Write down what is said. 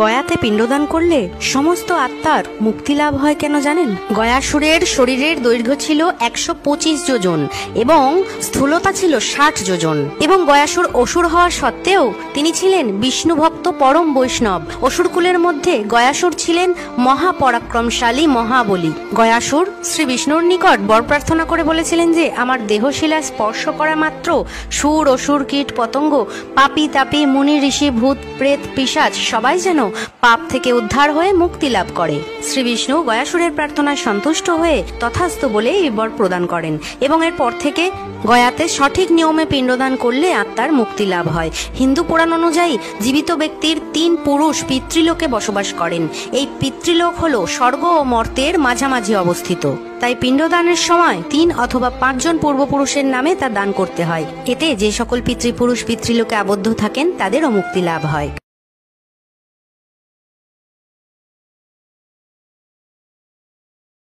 গয়াতে পিণ্ডদান করলে সমস্ত আত্মার মুক্তি লাভ হয় কেন জানেন? গয়াসুরের শরীরের দৈর্ঘ্য ছিল 125 যোজন এবং স্থূলতা ছিল 60 যোজন এবং গয়াসুর অসুর হওয়া সত্ত্বেও তিনি ছিলেন বিষ্ণু ভক্ত পরম বৈষ্ণব। অসুরকুলের মধ্যে গয়াসুর ছিলেন মহাপরাক্রমশালী মহাবলী। গয়াসুর শ্রী বিষ্ণুর নিকট বর প্রার্থনা করে বলেছিলেন যে আমার দেহশিলা স্পর্শ করা মাত্র সুর অসুর কীট পতঙ্গ পাপি তাপি মুনি ঋষি ভূত প্রেত পিশাচ সবাই যেন পাপ থেকে উদ্ধার হয়ে মুক্তি লাভ করে। শ্রী বিষ্ণু গয়াসুরের প্রার্থনায় সন্তুষ্ট হয়ে তথাস্তু বলে এই বর প্রদান করেন এবং এরপর থেকে গয়াতে সঠিক নিয়মে পিণ্ডদান করলে আত্মার মুক্তি লাভ হয়। হিন্দু পুরাণ অনুযায়ী জীবিত ব্যক্তির 3 পুরুষ পিতৃলোকে বসবাস করেন। এই পিতৃলোক হলো স্বর্গ ও মর্তের মাঝামাঝি অবস্থিত। তাই পিণ্ডদানের সময় 3 অথবা 5 জন পূর্বপুরুষের নামে তা দান করতে হয়। এতে যে সকল পিতৃপুরুষ পিতৃলোকে আবদ্ধ থাকেন তাদেরও মুক্তি লাভ হয়।